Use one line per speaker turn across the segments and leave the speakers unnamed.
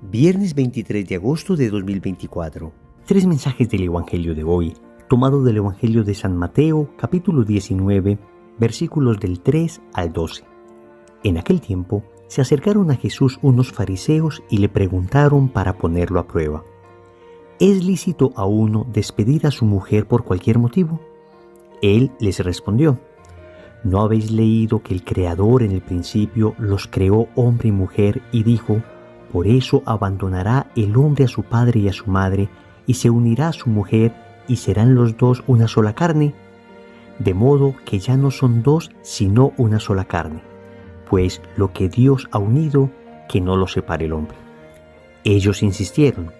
Viernes 23 de agosto de 2024. Tres mensajes del Evangelio de hoy, tomado del Evangelio de San Mateo, capítulo 19, versículos del 3 al 12. En aquel tiempo se acercaron a Jesús unos fariseos y le preguntaron para ponerlo a prueba: ¿es lícito a uno despedir a su mujer por cualquier motivo? Él les respondió: ¿no habéis leído que el Creador en el principio los creó hombre y mujer y dijo: por eso abandonará el hombre a su padre y a su madre, y se unirá a su mujer, y serán los dos una sola carne? De modo que ya no son dos, sino una sola carne. Pues lo que Dios ha unido, que no lo separe el hombre. Ellos insistieron: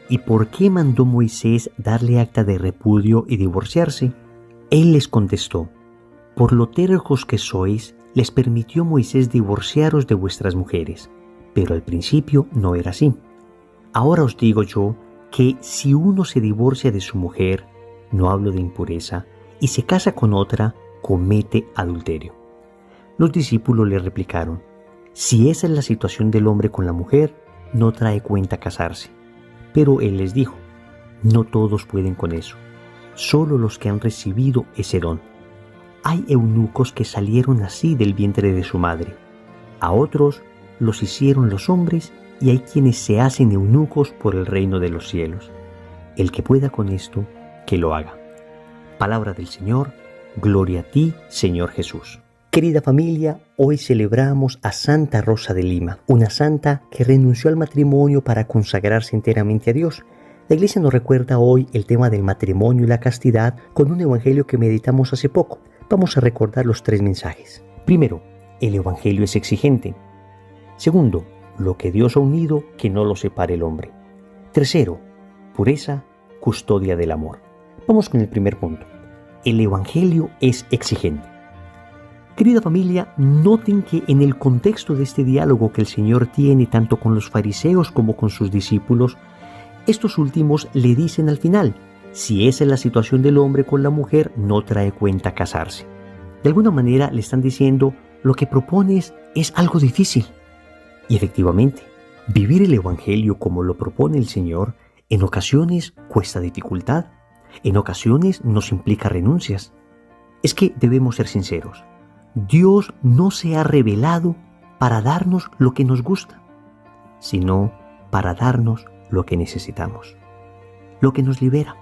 ¿y por qué mandó Moisés darle acta de repudio y divorciarse? Él les contestó: por lo tercos que sois, les permitió Moisés divorciaros de vuestras mujeres. Pero al principio no era así. Ahora os digo yo que si uno se divorcia de su mujer, no hablo de impureza, y se casa con otra, comete adulterio. Los discípulos le replicaron: si esa es la situación del hombre con la mujer, no trae cuenta casarse. Pero él les dijo: no todos pueden con eso, solo los que han recibido ese don. Hay eunucos que salieron así del vientre de su madre. A otros los hicieron los hombres, y hay quienes se hacen eunucos por el reino de los cielos. El que pueda con esto, que lo haga. Palabra del Señor. Gloria a ti, Señor Jesús. Querida familia, hoy celebramos a Santa Rosa de Lima, una santa que renunció al matrimonio para consagrarse enteramente a Dios. La Iglesia nos recuerda hoy el tema del matrimonio y la castidad con un evangelio que meditamos hace poco. Vamos a recordar los tres mensajes. Primero, el evangelio es exigente. Segundo, lo que Dios ha unido, que no lo separe el hombre. Tercero, pureza, custodia del amor. Vamos con el primer punto. El evangelio es exigente. Querida familia, noten que en el contexto de este diálogo que el Señor tiene tanto con los fariseos como con sus discípulos, estos últimos le dicen al final: si esa es la situación del hombre con la mujer, no trae cuenta casarse. De alguna manera le están diciendo: lo que propones es algo difícil. Y efectivamente, vivir el evangelio como lo propone el Señor en ocasiones cuesta dificultad, en ocasiones nos implica renuncias. Es que debemos ser sinceros. Dios no se ha revelado para darnos lo que nos gusta, sino para darnos lo que necesitamos, lo que nos libera.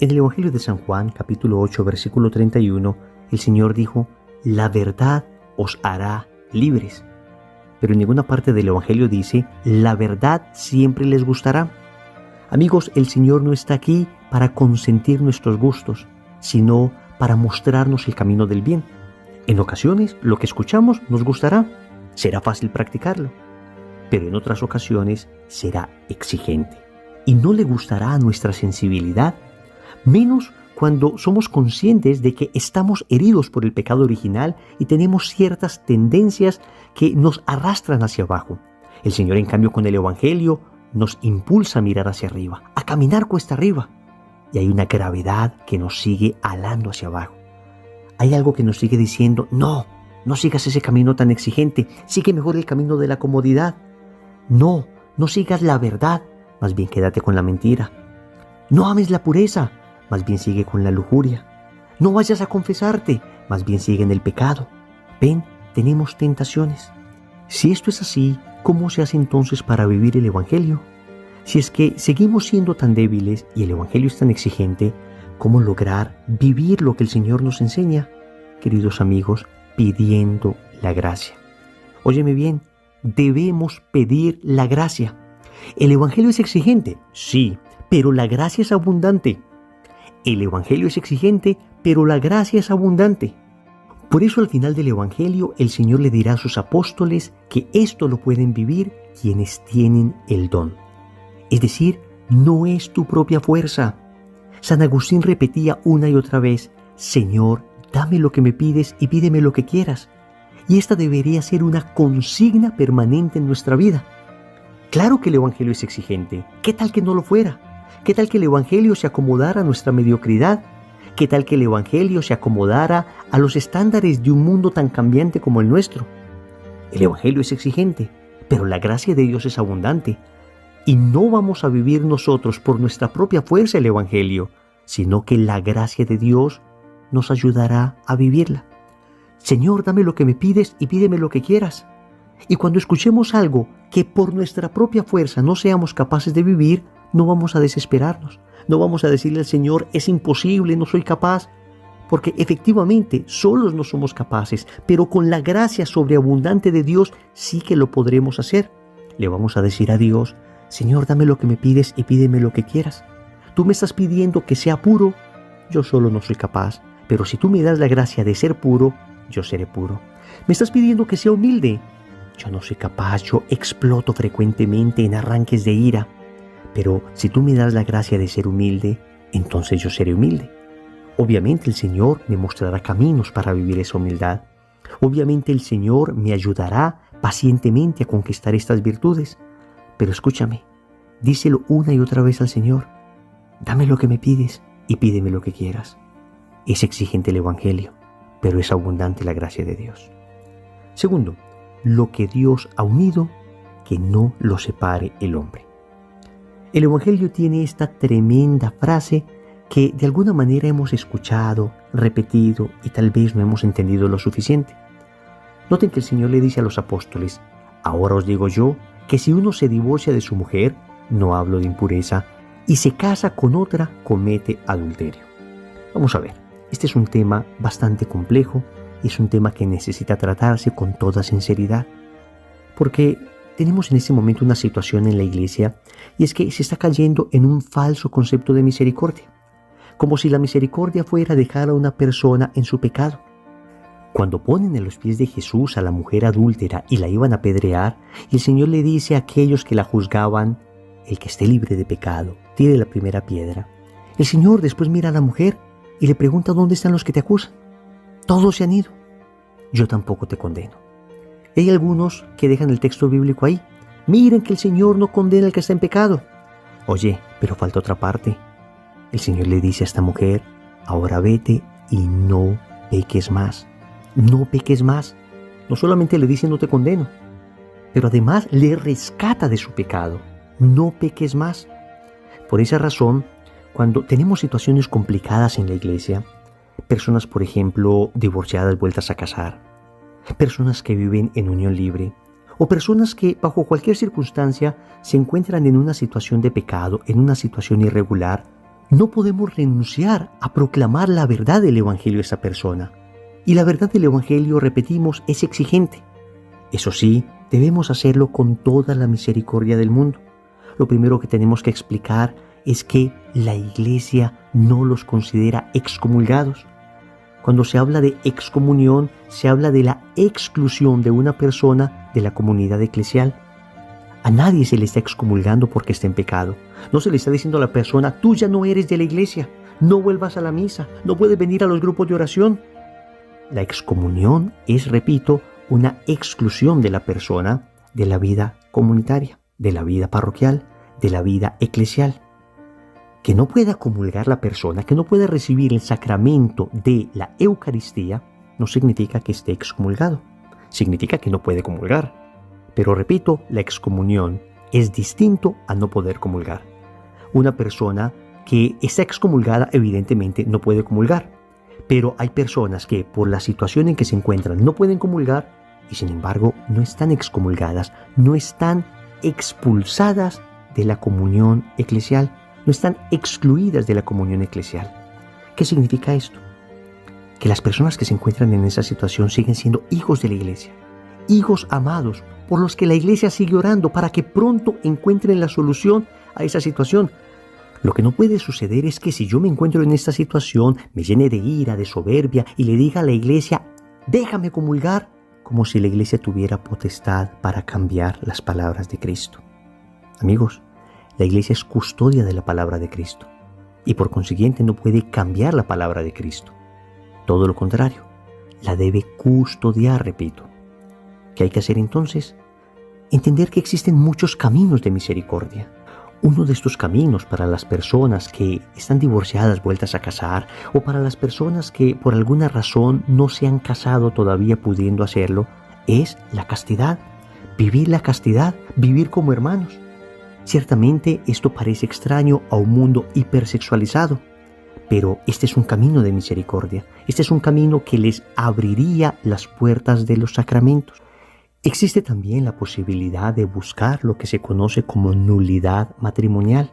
En el Evangelio de San Juan, capítulo 8, versículo 31, el Señor dijo: la verdad os hará libres. Pero en ninguna parte del Evangelio dice: la verdad siempre les gustará. Amigos, el Señor no está aquí para consentir nuestros gustos, sino para mostrarnos el camino del bien. En ocasiones, lo que escuchamos nos gustará, será fácil practicarlo, pero en otras ocasiones será exigente y no le gustará a nuestra sensibilidad, menos cuando somos conscientes de que estamos heridos por el pecado original y tenemos ciertas tendencias que nos arrastran hacia abajo. El Señor, en cambio, con el Evangelio nos impulsa a mirar hacia arriba, a caminar cuesta arriba. Y hay una gravedad que nos sigue alando hacia abajo. Hay algo que nos sigue diciendo: no sigas ese camino tan exigente, sigue mejor el camino de la comodidad. No sigas la verdad, más bien quédate con la mentira. No ames la pureza, más bien sigue con la lujuria. No vayas a confesarte, más bien sigue en el pecado. Ven, tenemos tentaciones. Si esto es así, ¿cómo se hace entonces para vivir el Evangelio? Si es que seguimos siendo tan débiles y el Evangelio es tan exigente, ¿cómo lograr vivir lo que el Señor nos enseña? Queridos amigos, pidiendo la gracia. Óyeme bien, debemos pedir la gracia. ¿El Evangelio es exigente? Sí, pero la gracia es abundante. El Evangelio es exigente, pero la gracia es abundante. Por eso al final del Evangelio el Señor le dirá a sus apóstoles que esto lo pueden vivir quienes tienen el don. Es decir, no es tu propia fuerza. San Agustín repetía una y otra vez: Señor, dame lo que me pides y pídeme lo que quieras. Y esta debería ser una consigna permanente en nuestra vida. Claro que el Evangelio es exigente. ¿Qué tal que no lo fuera? ¿Qué tal que el Evangelio se acomodara a nuestra mediocridad? ¿Qué tal que el Evangelio se acomodara a los estándares de un mundo tan cambiante como el nuestro? El Evangelio es exigente, pero la gracia de Dios es abundante. Y no vamos a vivir nosotros por nuestra propia fuerza el Evangelio, sino que la gracia de Dios nos ayudará a vivirla. Señor, dame lo que me pides y pídeme lo que quieras. Y cuando escuchemos algo que por nuestra propia fuerza no seamos capaces de vivir, no vamos a desesperarnos. No vamos a decirle al Señor, es imposible, no soy capaz. Porque efectivamente solos no somos capaces, pero con la gracia sobreabundante de Dios sí que lo podremos hacer. Le vamos a decir a Dios, Señor, dame lo que me pides y pídeme lo que quieras. Tú me estás pidiendo que sea puro, yo solo no soy capaz, pero si tú me das la gracia de ser puro, yo seré puro. Me estás pidiendo que sea humilde, yo no soy capaz, yo exploto frecuentemente en arranques de ira, pero si tú me das la gracia de ser humilde, entonces yo seré humilde. Obviamente el Señor me mostrará caminos para vivir esa humildad. Obviamente el Señor me ayudará pacientemente a conquistar estas virtudes. Pero escúchame, díselo una y otra vez al Señor. Dame lo que me pides y pídeme lo que quieras. Es exigente el Evangelio, pero es abundante la gracia de Dios. Segundo, lo que Dios ha unido, que no lo separe el hombre. El Evangelio tiene esta tremenda frase que de alguna manera hemos escuchado, repetido y tal vez no hemos entendido lo suficiente. Noten que el Señor le dice a los apóstoles, ahora os digo yo que si uno se divorcia de su mujer, no hablo de impureza, y se casa con otra, comete adulterio. Vamos a ver, este es un tema bastante complejo y es un tema que necesita tratarse con toda sinceridad, porque tenemos en este momento una situación en la iglesia y es que se está cayendo en un falso concepto de misericordia, como si la misericordia fuera dejar a una persona en su pecado. Cuando ponen en los pies de Jesús a la mujer adúltera y la iban a apedrear, el Señor le dice a aquellos que la juzgaban, el que esté libre de pecado, tire la primera piedra. El Señor después mira a la mujer y le pregunta dónde están los que te acusan. Todos se han ido. Yo tampoco te condeno. Hay algunos que dejan el texto bíblico ahí. Miren que el Señor no condena al que está en pecado. Oye, pero falta otra parte. El Señor le dice a esta mujer, ahora vete y no peques más. No peques más. No solamente le dice no te condeno, pero además le rescata de su pecado. No peques más. Por esa razón, cuando tenemos situaciones complicadas en la iglesia, personas, por ejemplo, divorciadas vueltas a casar, personas que viven en unión libre, o personas que bajo cualquier circunstancia se encuentran en una situación de pecado, en una situación irregular, no podemos renunciar a proclamar la verdad del Evangelio a esa persona. Y la verdad del Evangelio, repetimos, es exigente. Eso sí, debemos hacerlo con toda la misericordia del mundo. Lo primero que tenemos que explicar es que la iglesia no los considera excomulgados. Cuando se habla de excomunión, se habla de la exclusión de una persona de la comunidad eclesial. A nadie se le está excomulgando porque está en pecado. No se le está diciendo a la persona, tú ya no eres de la iglesia, no vuelvas a la misa, no puedes venir a los grupos de oración. La excomunión es, repito, una exclusión de la persona de la vida comunitaria, de la vida parroquial, de la vida eclesial. Que no pueda comulgar la persona, que no pueda recibir el sacramento de la Eucaristía, no significa que esté excomulgado. Significa que no puede comulgar. Pero repito, la excomunión es distinto a no poder comulgar. Una persona que está excomulgada evidentemente no puede comulgar. Pero hay personas que por la situación en que se encuentran no pueden comulgar y sin embargo no están excomulgadas, no están expulsadas de la comunión eclesial, no están excluidas de la comunión eclesial. ¿Qué significa esto? Que las personas que se encuentran en esa situación siguen siendo hijos de la iglesia, hijos amados, por los que la iglesia sigue orando para que pronto encuentren la solución a esa situación. Lo que no puede suceder es que si yo me encuentro en esta situación, me llene de ira, de soberbia y le diga a la iglesia, déjame comulgar, como si la iglesia tuviera potestad para cambiar las palabras de Cristo. Amigos, la iglesia es custodia de la palabra de Cristo y por consiguiente no puede cambiar la palabra de Cristo. Todo lo contrario, la debe custodiar, repito. ¿Qué hay que hacer entonces? Entender que existen muchos caminos de misericordia. Uno de estos caminos para las personas que están divorciadas, vueltas a casar, o para las personas que por alguna razón no se han casado todavía pudiendo hacerlo, es la castidad. vivir la castidad, vivir como hermanos. Ciertamente esto parece extraño a un mundo hipersexualizado, pero este es un camino de misericordia. Este es un camino que les abriría las puertas de los sacramentos. Existe también la posibilidad de buscar lo que se conoce como nulidad matrimonial,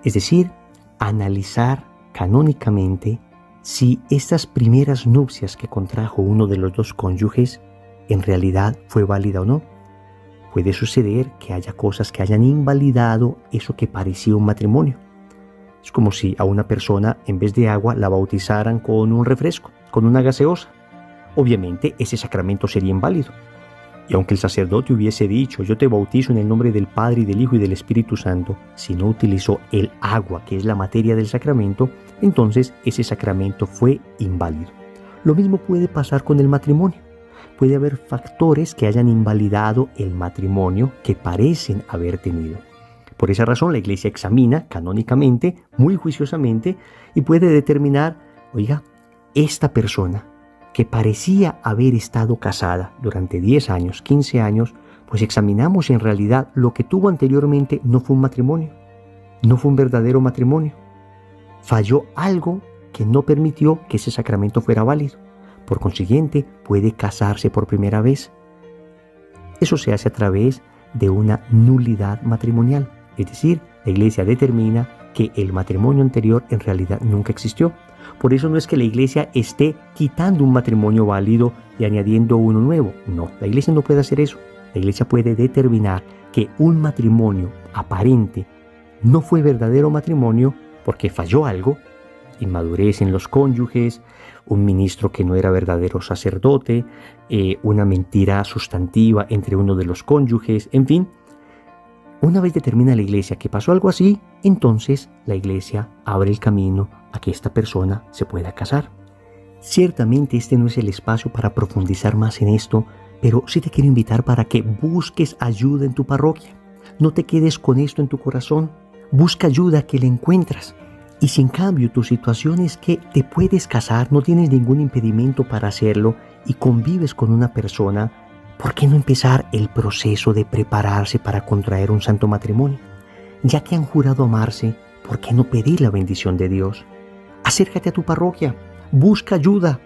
es decir, analizar canónicamente si estas primeras nupcias que contrajo uno de los dos cónyuges en realidad fue válida o no. Puede suceder que haya cosas que hayan invalidado eso que parecía un matrimonio. Es como si a una persona en vez de agua la bautizaran con un refresco, con una gaseosa. Obviamente ese sacramento sería inválido. Y aunque el sacerdote hubiese dicho, yo te bautizo en el nombre del Padre y del Hijo y del Espíritu Santo, si no utilizó el agua, que es la materia del sacramento, entonces ese sacramento fue inválido. Lo mismo puede pasar con el matrimonio. Puede haber factores que hayan invalidado el matrimonio que parecen haber tenido. Por esa razón la Iglesia examina canónicamente, muy juiciosamente, y puede determinar, oiga, esta persona que parecía haber estado casada durante 10 años, 15 años, pues examinamos si en realidad lo que tuvo anteriormente no fue un matrimonio, no fue un verdadero matrimonio. Falló algo que no permitió que ese sacramento fuera válido. Por consiguiente, puede casarse por primera vez. Eso se hace a través de una nulidad matrimonial, es decir, la Iglesia determina que el matrimonio anterior en realidad nunca existió. Por eso no es que la Iglesia esté quitando un matrimonio válido y añadiendo uno nuevo. No, la Iglesia no puede hacer eso. La Iglesia puede determinar que un matrimonio aparente no fue verdadero matrimonio porque falló algo, inmadurez en los cónyuges, un ministro que no era verdadero sacerdote, una mentira sustantiva entre uno de los cónyuges, en fin. Una vez determina la Iglesia que pasó algo así, entonces la Iglesia abre el camino a que esta persona se pueda casar. Ciertamente este no es el espacio para profundizar más en esto, pero sí te quiero invitar para que busques ayuda en tu parroquia. No te quedes con esto en tu corazón. Busca ayuda que la encuentras. Y si en cambio tu situación es que te puedes casar, no tienes ningún impedimento para hacerlo y convives con una persona, ¿por qué no empezar el proceso de prepararse para contraer un santo matrimonio? Ya que han jurado amarse, ¿por qué no pedir la bendición de Dios? Acércate a tu parroquia, busca ayuda.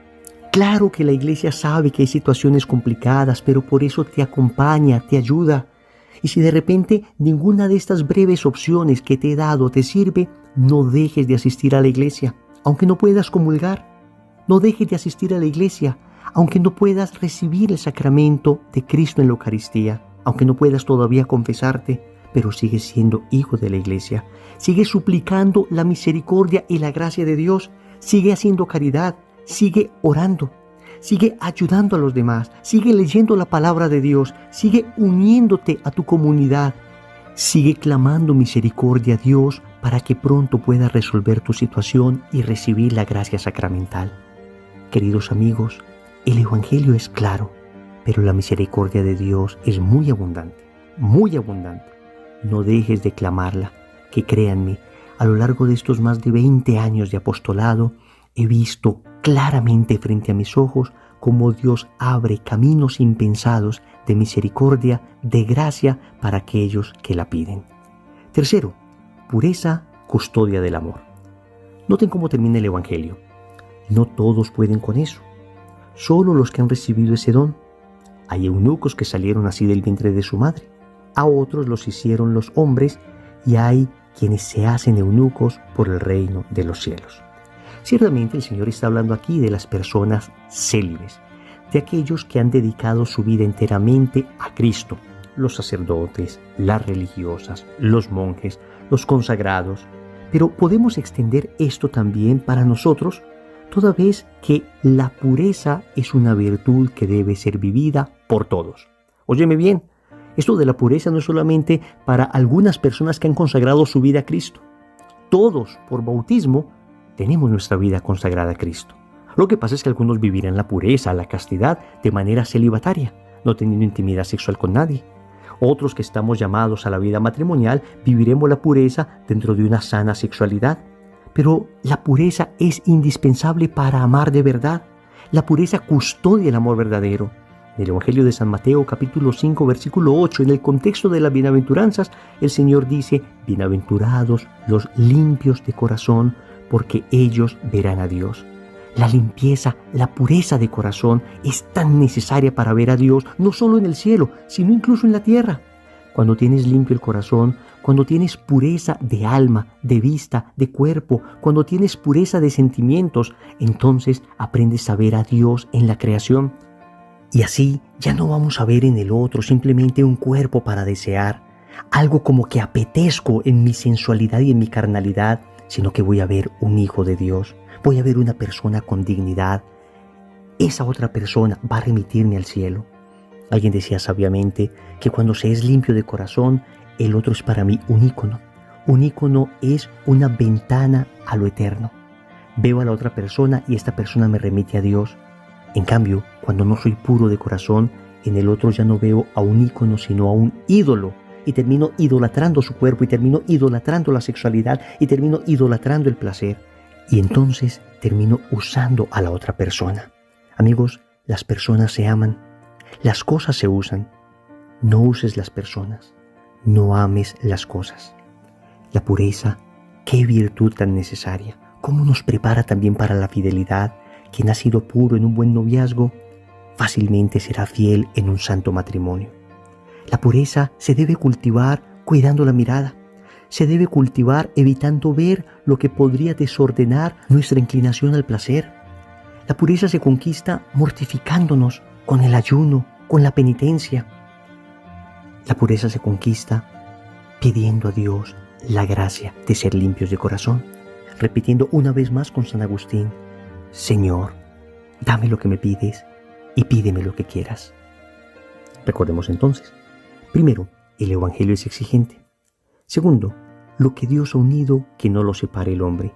Claro que la Iglesia sabe que hay situaciones complicadas, pero por eso te acompaña, te ayuda. Y si de repente ninguna de estas breves opciones que te he dado te sirve, no dejes de asistir a la Iglesia, aunque no puedas comulgar. No dejes de asistir a la Iglesia, aunque no puedas recibir el sacramento de Cristo en la Eucaristía, aunque no puedas todavía confesarte, pero sigues siendo hijo de la Iglesia. Sigue suplicando la misericordia y la gracia de Dios. Sigue haciendo caridad. Sigue orando. Sigue ayudando a los demás. Sigue leyendo la palabra de Dios. Sigue uniéndote a tu comunidad. Sigue clamando misericordia a Dios para que pronto puedas resolver tu situación y recibir la gracia sacramental. Queridos amigos, el Evangelio es claro, pero la misericordia de Dios es muy abundante, muy abundante. No dejes de clamarla, que créanme, a lo largo de estos más de 20 años de apostolado, he visto claramente frente a mis ojos cómo Dios abre caminos impensados de misericordia, de gracia para aquellos que la piden. Tercero, pureza, custodia del amor. Noten cómo termina el Evangelio. No todos pueden con eso. Solo los que han recibido ese don. Hay eunucos que salieron así del vientre de su madre. A otros los hicieron los hombres y hay quienes se hacen eunucos por el reino de los cielos. Ciertamente el Señor está hablando aquí de las personas célibes, de aquellos que han dedicado su vida enteramente a Cristo, los sacerdotes, las religiosas, los monjes, los consagrados. Pero podemos extender esto también para nosotros, toda vez que la pureza es una virtud que debe ser vivida por todos. Óyeme bien, esto de la pureza no es solamente para algunas personas que han consagrado su vida a Cristo. Todos, por bautismo, tenemos nuestra vida consagrada a Cristo. Lo que pasa es que algunos vivirán la pureza, la castidad, de manera celibataria, no teniendo intimidad sexual con nadie. Otros que estamos llamados a la vida matrimonial, viviremos la pureza dentro de una sana sexualidad. Pero la pureza es indispensable para amar de verdad. La pureza custodia el amor verdadero. En el Evangelio de San Mateo, capítulo 5, versículo 8, en el contexto de las bienaventuranzas, el Señor dice: bienaventurados los limpios de corazón, porque ellos verán a Dios. La limpieza, la pureza de corazón es tan necesaria para ver a Dios, no solo en el cielo, sino incluso en la tierra. Cuando tienes limpio el corazón, cuando tienes pureza de alma, de vista, de cuerpo, cuando tienes pureza de sentimientos, entonces aprendes a ver a Dios en la creación. Y así ya no vamos a ver en el otro simplemente un cuerpo para desear, algo como que apetezco en mi sensualidad y en mi carnalidad, sino que voy a ver un hijo de Dios, voy a ver una persona con dignidad. Esa otra persona va a remitirme al cielo. Alguien decía sabiamente que cuando se es limpio de corazón, el otro es para mí un ícono. Un ícono es una ventana a lo eterno. Veo a la otra persona y esta persona me remite a Dios. En cambio, cuando no soy puro de corazón, en el otro ya no veo a un ícono, sino a un ídolo. Y termino idolatrando su cuerpo, y termino idolatrando la sexualidad, y termino idolatrando el placer. Y entonces termino usando a la otra persona. Amigos, las personas se aman. Las cosas se usan. No uses las personas. No ames las cosas. La pureza, qué virtud tan necesaria. Cómo nos prepara también para la fidelidad. Quien ha sido puro en un buen noviazgo, fácilmente será fiel en un santo matrimonio. La pureza se debe cultivar cuidando la mirada. Se debe cultivar evitando ver lo que podría desordenar nuestra inclinación al placer. La pureza se conquista mortificándonos con el ayuno, con la penitencia. La pureza se conquista pidiendo a Dios la gracia de ser limpios de corazón, repitiendo una vez más con San Agustín: Señor, dame lo que me pides y pídeme lo que quieras. Recordemos entonces, primero, el Evangelio es exigente. Segundo, lo que Dios ha unido, que no lo separe el hombre.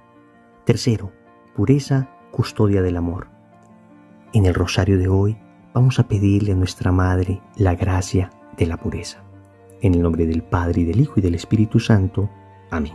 Tercero, pureza, custodia del amor. En el rosario de hoy vamos a pedirle a nuestra Madre la gracia de la pureza. En el nombre del Padre, y del Hijo, y del Espíritu Santo. Amén.